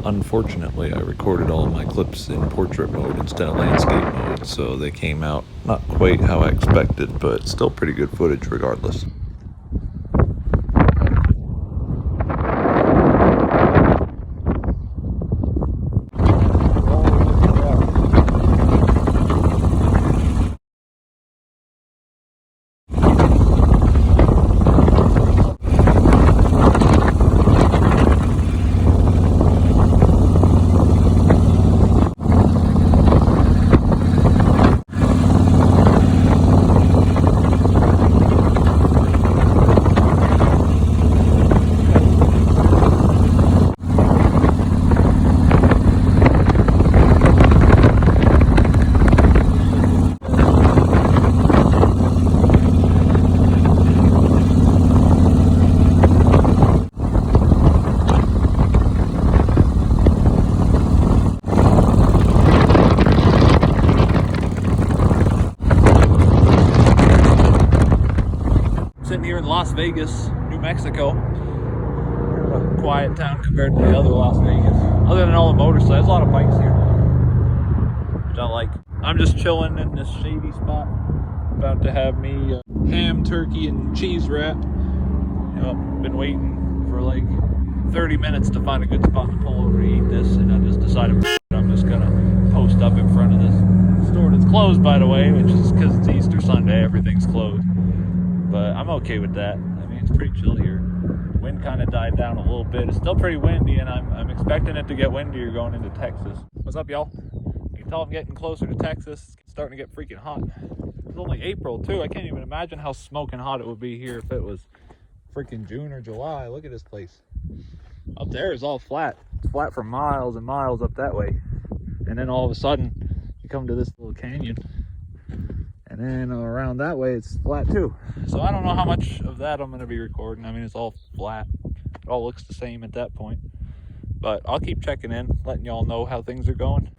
Unfortunately, I recorded all of my clips in portrait mode instead of landscape mode, so they came out not quite how I expected, but still pretty good footage regardless. Sitting here in Las Vegas, New Mexico. A quiet town compared to the other Las Vegas. Other than all the motorcycles, a lot of bikes here, which I like. I'm just chilling in this shady spot. About to have me ham, turkey, and cheese wrap. You know, been waiting for like 30 minutes to find a good spot to pull over to eat this, and I just decided I'm just gonna post up in front of this store that's closed, by the way, which is because it's Easter Sunday, everything's closed. But I'm okay with that. I mean, it's pretty chill here. Wind kind of died down a little bit. It's still pretty windy, and I'm expecting it to get windier going into Texas. What's up, y'all? You can tell I'm getting closer to Texas. It's starting to get freaking hot. It's only April, too. I can't even imagine how smoking hot it would be here if it was freaking June or July. Look at this place. Up there is all flat. It's flat for miles and miles up that way. And then all of a sudden, you come to this little canyon. And then around that way, it's flat too. So I don't know how much of that I'm going to be recording. I mean, it's all flat. It all looks the same at that point. But I'll keep checking in, letting y'all know how things are going.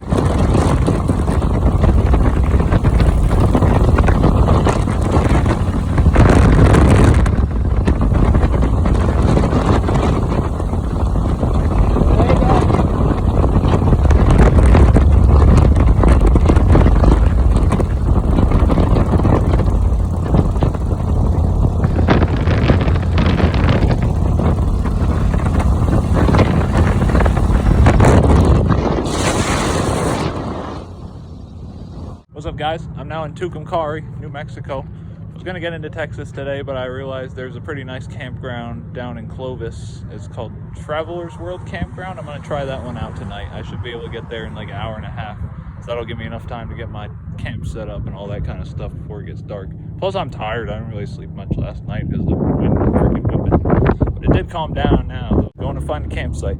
What's up, guys? I'm now in Tucumcari, New Mexico. I was gonna get into Texas today, but I realized there's a pretty nice campground down in Clovis. It's called Travelers World Campground. I'm gonna try that one out tonight. I should be able to get there in like an hour and a half. So that'll give me enough time to get my camp set up and all that kind of stuff before it gets dark. Plus, I'm tired. I didn't really sleep much last night because the wind was freaking whipping. But it did calm down now. So going to find a campsite.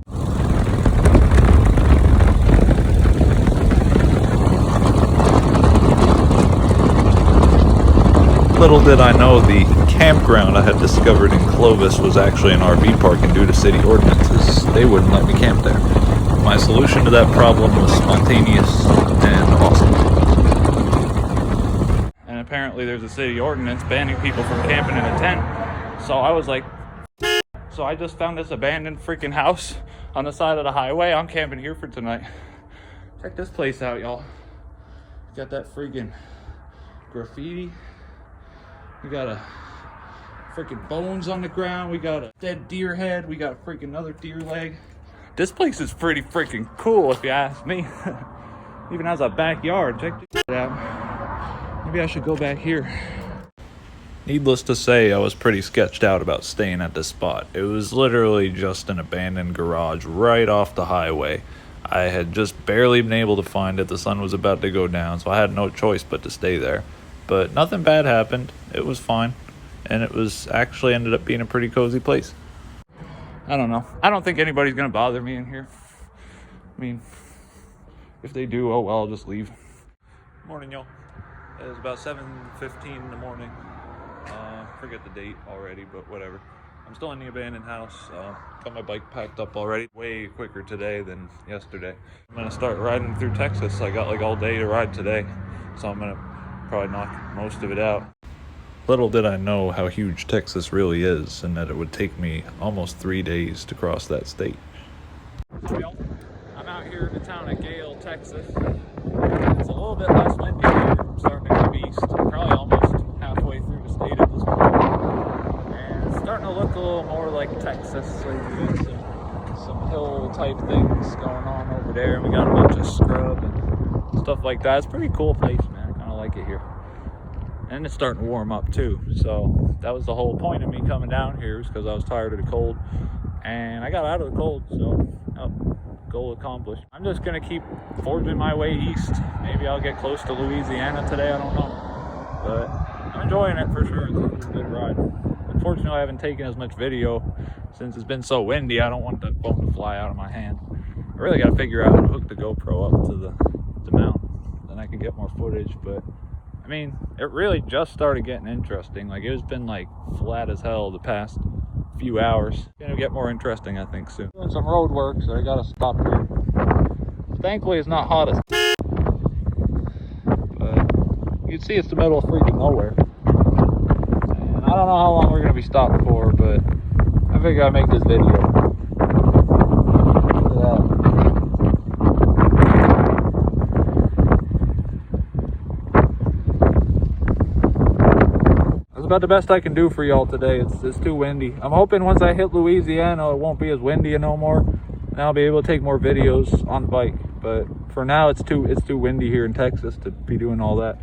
Little did I know the campground I had discovered in Clovis was actually an RV park, and due to city ordinances, they wouldn't let me camp there. My solution to that problem was spontaneous and awesome. And apparently there's a city ordinance banning people from camping in a tent. So I was like, so I just found this abandoned freaking house on the side of the highway. I'm camping here for tonight. Check this place out, y'all. Got that freaking graffiti. We got a freaking bones on the ground. We got a dead deer head. We got a freaking another deer leg. This place is pretty freaking cool, if you ask me. Even has a backyard. Check this out. Maybe I should go back here. Needless to say, I was pretty sketched out about staying at this spot. It was literally just an abandoned garage right off the highway. I had just barely been able to find it. The sun was about to go down, so I had no choice but to stay there. But nothing bad happened. It was fine. And it was actually ended up being a pretty cozy place. I don't know. I don't think anybody's going to bother me in here. I mean, if they do, oh well, I'll just leave. Morning, y'all. It's about 7:15 in the morning. Forget the date already, but whatever. I'm still in the abandoned house. Got my bike packed up already. Way quicker today than yesterday. I'm going to start riding through Texas. I got like all day to ride today. So I'm going to probably knock most of it out. Little did I know how huge Texas really is, and that it would take me almost 3 days to cross that state. here in the town of Gale, Texas. It's a little bit less windy here. I'm starting to come east. I'm probably almost halfway through the state at this point. And it's starting to look a little more like Texas. So we got some hill type things going on over there. We got a bunch of scrub and stuff like that. It's a pretty cool place, man. I kind of like it here. And it's starting to warm up too. So that was the whole point of me coming down here, was because I was tired of the cold. And I got out of the cold, so goal accomplished. I'm just gonna keep forging my way east. Maybe I'll get close to Louisiana today, I don't know. But I'm enjoying it for sure. It's a good ride. Unfortunately, I haven't taken as much video since it's been so windy. I don't want the phone to fly out of my hand. I really gotta figure out how to hook the GoPro up to the mount. Then I can get more footage, but I mean, it really just started getting interesting. Like, it's been like flat as hell the past few hours. It's gonna get more interesting, I think, soon. Doing some road work, so I gotta stop here. Thankfully, it's not hot as but you can see it's the middle of freaking nowhere. And I don't know how long we're gonna be stopped for, but I figure I'll make this video. Look at that. About the best I can do for y'all today. It's too windy. I'm hoping once I hit Louisiana it won't be as windy no more, and I'll be able to take more videos on the bike. But for now it's too windy here in Texas to be doing all that.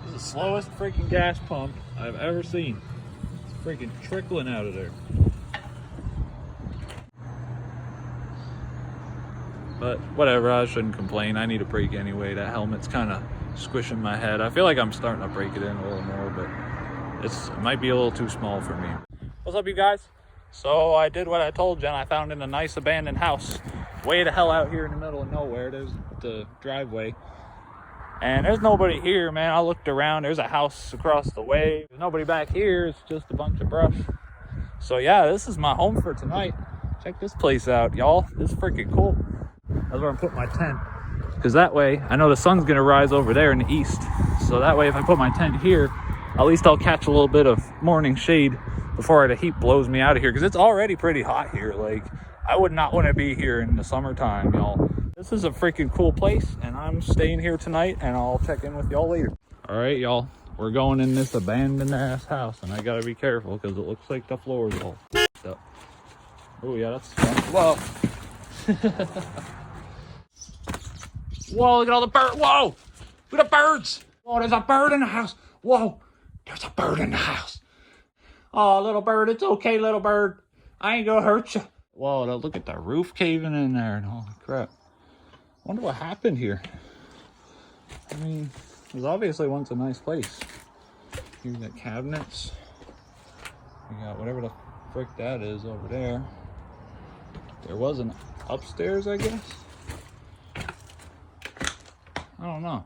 This is the slowest freaking gas pump I've ever seen. It's freaking trickling out of there. But whatever, I shouldn't complain. I need a break anyway. That helmet's kind of squishing my head. I feel like I'm starting to break it in a little more, but it might be a little too small for me. What's up, you guys? So I did what I told you, and I found in a nice abandoned house way the hell out here in the middle of nowhere. There's the driveway, and there's nobody here, man. I looked around. There's a house across the way. There's nobody back here. It's just a bunch of brush. So yeah, this is my home for tonight. Check this place out, y'all. This is freaking cool. That's where I'm putting my tent. Because that way, I know the sun's going to rise over there in the east. So that way, if I put my tent here, at least I'll catch a little bit of morning shade before the heat blows me out of here. Because it's already pretty hot here. Like, I would not want to be here in the summertime, y'all. This is a freaking cool place, and I'm staying here tonight, and I'll check in with y'all later. All right, y'all. We're going in this abandoned-ass house, and I got to be careful because it looks like the floor is all f***ed up. Oh, yeah, that's fun. Whoa. Whoa, look at all the birds. Whoa, look at the birds. Whoa, there's a bird in the house. Whoa, there's a bird in the house. Oh, little bird, it's okay, little bird. I ain't gonna hurt you. Whoa, look at the roof caving in there. And holy crap. I wonder what happened here. I mean, it was obviously once a nice place. Here we got cabinets. We got whatever the frick that is over there. There was an upstairs, I guess. I don't know.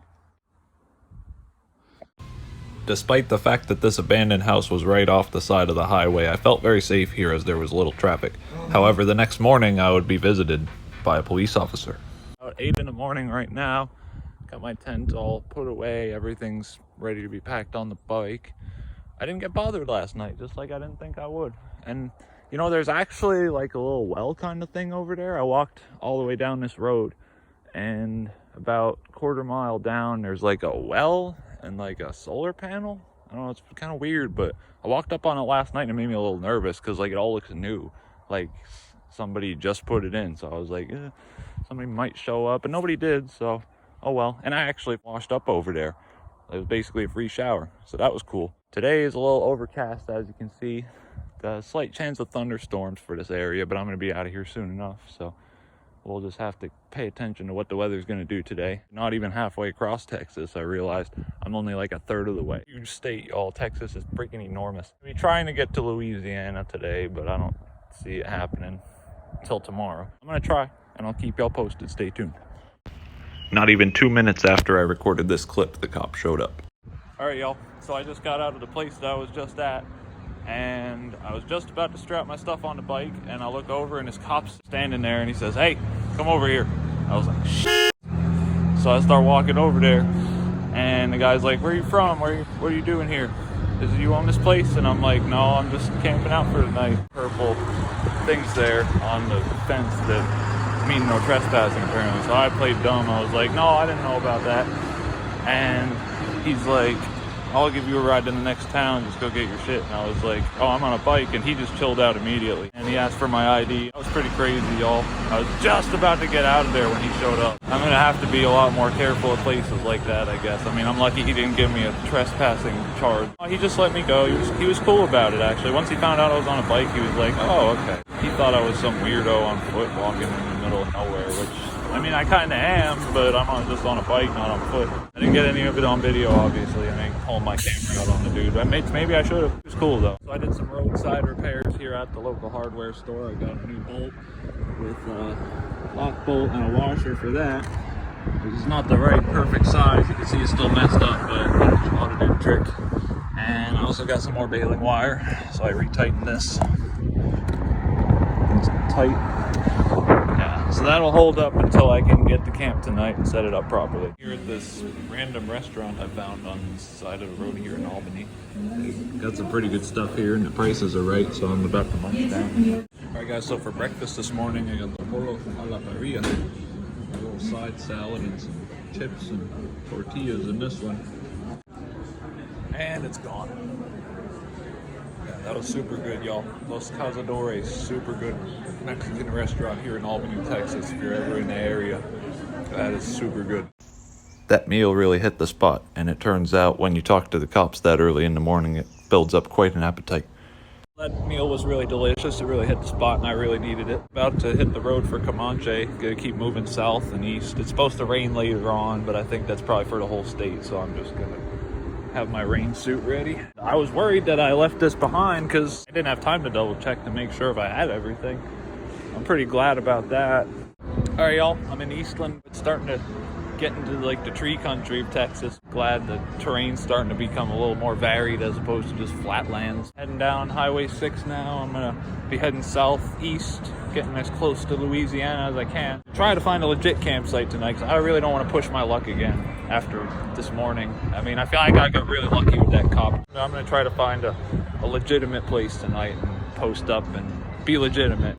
Despite the fact that this abandoned house was right off the side of the highway, I felt very safe here as there was little traffic. However, the next morning I would be visited by a police officer. About 8 in the morning right now. Got my tent all put away. Everything's ready to be packed on the bike. I didn't get bothered last night, just like I didn't think I would. And you know, there's actually like a little well kind of thing over there. I walked all the way down this road, and about a quarter mile down there's like a well and like a solar panel. I don't know, it's kind of weird, but I walked up on it last night and it made me a little nervous because like it all looks new, like somebody just put it in. So I was like, somebody might show up, and nobody did, so oh well. And I actually washed up over there. It was basically a free shower, so that was cool. Today is a little overcast, as you can see. A slight chance of thunderstorms for this area, but I'm going to be out of here soon enough, so we'll just have to pay attention to what the weather's going to do today. Not even halfway across Texas, I realized I'm only like a third of the way. Huge state, y'all. Texas is freaking enormous. I'll be trying to get to Louisiana today, but I don't see it happening until tomorrow. I'm going to try, and I'll keep y'all posted. Stay tuned. Not even 2 minutes after I recorded this clip, the cop showed up. All right, y'all. So I just got out of the place that I was just at, and I was just about to strap my stuff on the bike, and I look over and this cop's standing there, and he says, "Hey, come over here." I was like, "Shit." So I start walking over there, and the guy's like, "Where are you from? What are you doing here? Is you on this place?" And I'm like, "No, I'm just camping out for the night." Purple things there on the fence that mean no trespassing apparently. So I played dumb. I was like, no, I didn't know about that. And he's like, I'll give you a ride to the next town, just go get your shit. And I was like, oh, I'm on a bike, and he just chilled out immediately. And he asked for my ID. That was pretty crazy, y'all. I was just about to get out of there when he showed up. I'm gonna have to be a lot more careful at places like that, I guess. I mean, I'm lucky he didn't give me a trespassing charge. He just let me go. He was cool about it, actually. Once he found out I was on a bike, he was like, oh, okay. He thought I was some weirdo on foot walking in the middle of nowhere, which, I mean, I kind of am, but I'm just on a bike, not on foot. I didn't get any of it on video, obviously. I didn't pull my camera out on the dude. Maybe I should have. It was cool, though. So I did some roadside repairs here at the local hardware store. I got a new bolt with a lock bolt and a washer for that, which is not the right perfect size. You can see it's still messed up, but it ought to do the trick. And I also got some more baling wire, so I retightened this. It's tight. Yeah, so that'll hold up until I can get to camp tonight and set it up properly. Here at this random restaurant I found on the side of the road here in Albany. Got some pretty good stuff here, and the prices are right, so I'm about to munch down. Alright guys, so for breakfast this morning I got the molo a la parrilla, a little side salad and some chips and tortillas in this one. And it's gone. Yeah, that was super good, y'all. Los Cazadores, super good Mexican restaurant here in Albany, Texas. If you're ever in the area, that is super good. That meal really hit the spot, and it turns out when you talk to the cops that early in the morning, it builds up quite an appetite. That meal was really delicious. It really hit the spot, and I really needed it. About to hit the road for Comanche. Gonna keep moving south and east. It's supposed to rain later on, but I think that's probably for the whole state, so I'm just gonna have my rain suit ready. I was worried that I left this behind because I didn't have time to double check to make sure if I had everything. I'm pretty glad about that. All right, y'all, I'm in Eastland. It's starting to get into like the tree country of Texas. Glad the terrain's starting to become a little more varied as opposed to just flatlands. Heading down Highway 6 now. I'm gonna be heading southeast, getting as close to Louisiana as I can. Try to find a legit campsite tonight because I really don't want to push my luck again after this morning. I mean, I feel like I got really lucky with that cop. I'm gonna try to find a legitimate place tonight and post up and be legitimate.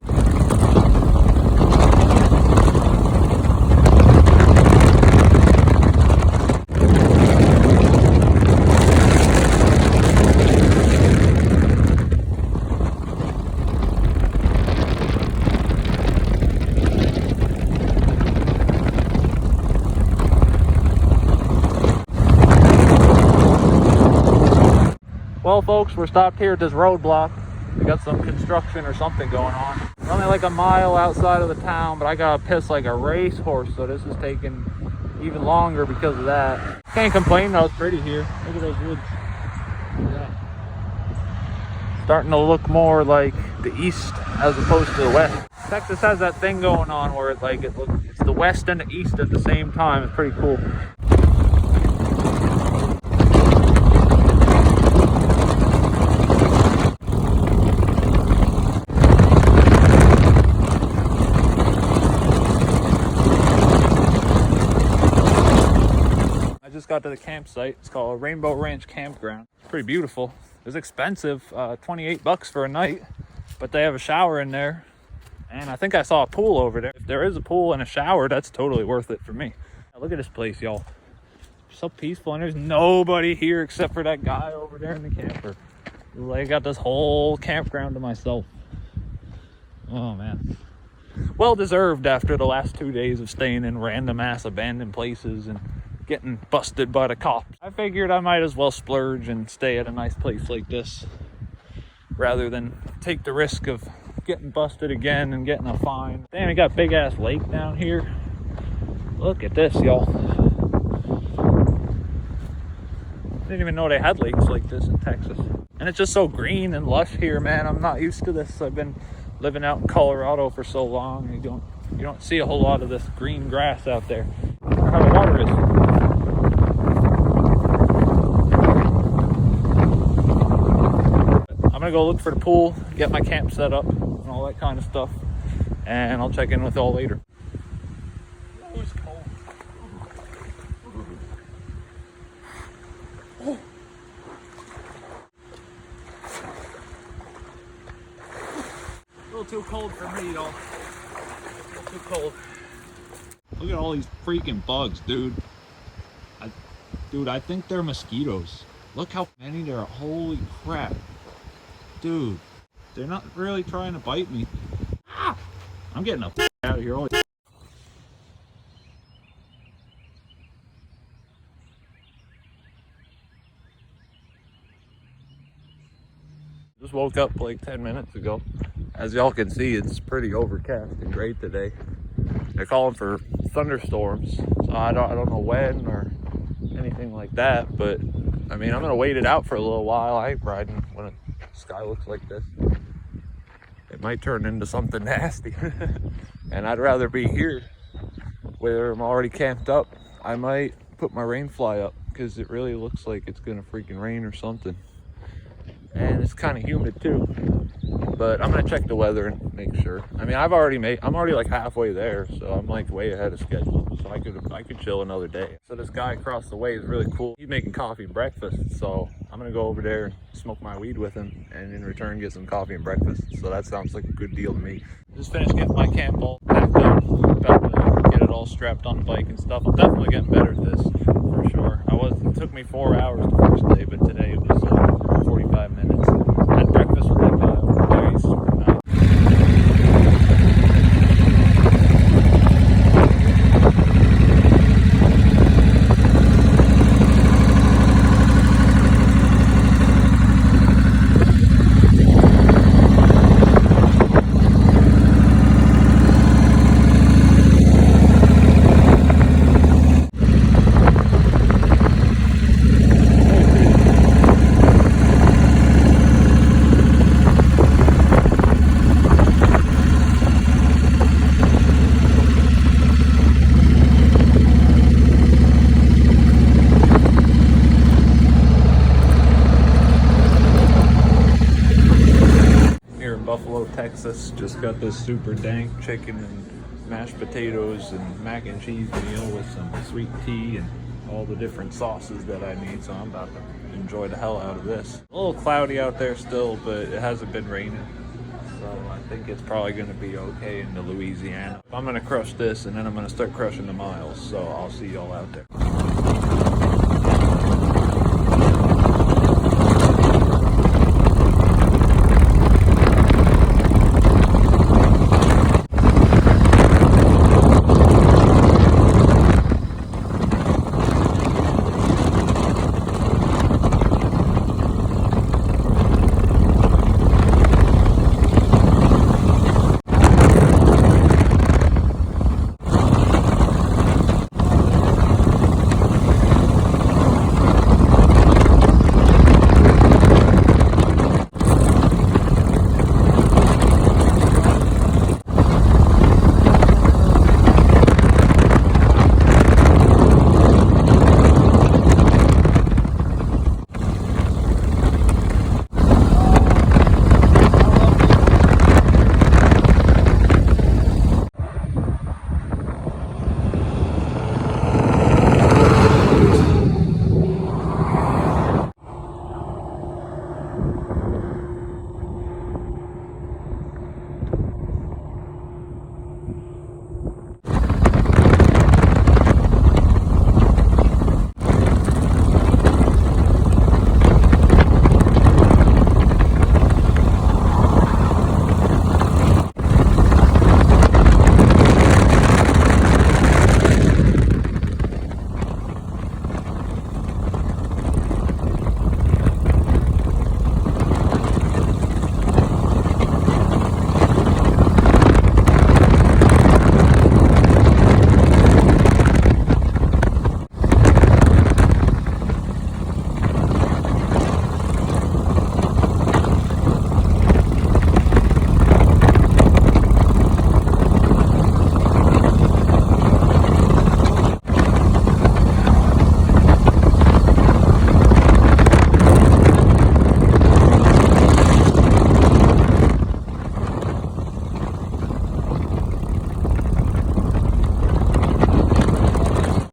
Well, folks, we're stopped here at this roadblock. We got some construction or something going on. We're only like a mile outside of the town, but I gotta piss like a racehorse, so this is taking even longer because of that. Can't complain though, it's pretty here. Look at those woods. Yeah. Starting to look more like the east as opposed to the west. Texas has that thing going on where it's the west and the east at the same time. It's pretty cool. Got to the campsite. It's called Rainbow Ranch Campground. It's pretty beautiful. It's expensive, $28 for a night, but they have a shower in there, and I think I saw a pool over there. If there is a pool and a shower, that's totally worth it for me. Now, look at this place, y'all. It's so peaceful, and there's nobody here except for that guy over there in the camper. Like, I got this whole campground to myself. Oh man, well deserved after the last 2 days of staying in random ass abandoned places and getting busted by the cops. I figured I might as well splurge and stay at a nice place like this rather than take the risk of getting busted again and getting a fine. Damn, we got a big ass lake down here. Look at this, y'all. Didn't even know they had lakes like this in Texas. And it's just so green and lush here, man. I'm not used to this. I've been living out in Colorado for so long. You don't see a whole lot of this green grass out there. I wonder how the water is. I'm gonna go look for the pool, get my camp set up and all that kind of stuff, and I'll check in with y'all later. Oh, it's cold. Oh. A little too cold for me, y'all. Too cold. Look at all these freaking bugs, dude. I think they're mosquitoes. Look how many there are. Holy crap. Dude, they're not really trying to bite me. Ah! I'm getting the out of here. Holy. Just woke up like 10 minutes ago. As y'all can see, it's pretty overcast and gray today. They're calling for thunderstorms, so I don't know when or anything like that, but I mean, I'm gonna wait it out for a little while. I ain't riding when the sky looks like this. It might turn into something nasty. And I'd rather be here where I'm already camped up. I might put my rain fly up because it really looks like it's gonna freaking rain or something. And it's kind of humid too, but I'm gonna check the weather and make sure. I mean, I'm already like halfway there, so I'm like way ahead of schedule. So I could chill another day. So this guy across the way is really cool. He's making coffee and breakfast, so I'm gonna go over there and smoke my weed with him, and in return get some coffee and breakfast. So that sounds like a good deal to me. Just finished getting my camp all packed up, about to get it all strapped on the bike and stuff. I'm definitely getting better at this for sure. It took me 4 hours the first day, but today it was 45 minutes. I had breakfast with that guy over there. He's super nice. Texas, just got this super dank chicken and mashed potatoes and mac and cheese meal with some sweet tea and all the different sauces that I need, so I'm about to enjoy the hell out of this. A little cloudy out there still, but it hasn't been raining, so I think it's probably going to be okay into Louisiana. I'm going to crush this and then I'm going to start crushing the miles, so I'll see y'all out there.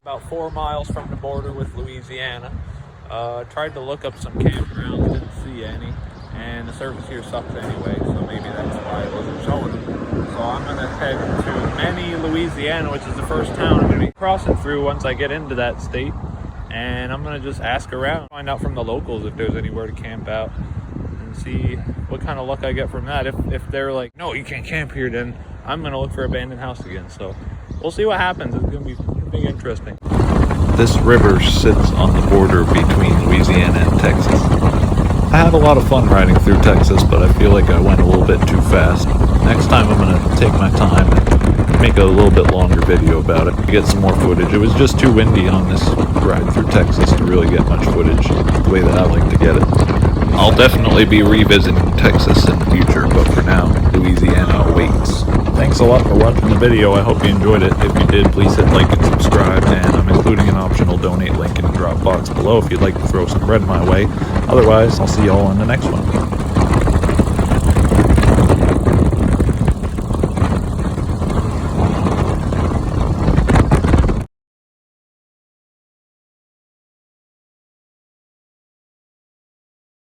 About 4 miles from the border with Louisiana. Tried to look up some campgrounds, didn't see any, and the service here sucks anyway, so maybe that's why it wasn't showing them. So I'm gonna head to Many, Louisiana, which is the first town I'm gonna be crossing through once I get into that state. And I'm gonna just ask around, find out from the locals if there's anywhere to camp out, and see what kind of luck I get from that. If they're like, no, you can't camp here, then I'm gonna look for an abandoned house again. So we'll see what happens. It's gonna be interesting. This river sits on the border between Louisiana and Texas. I had a lot of fun riding through Texas, but I feel like I went a little bit too fast. Next time I'm going to take my time and make a little bit longer video about it to get some more footage. It was just too windy on this ride through Texas to really get much footage the way that I like to get it. I'll definitely be revisiting Texas in the future, but for now, Louisiana awaits. Thanks a lot for watching the video. I hope you enjoyed it. If you did, please hit like and subscribe, and I'm including an optional donate link in the drop box below if you'd like to throw some bread my way. Otherwise, I'll see y'all in the next one.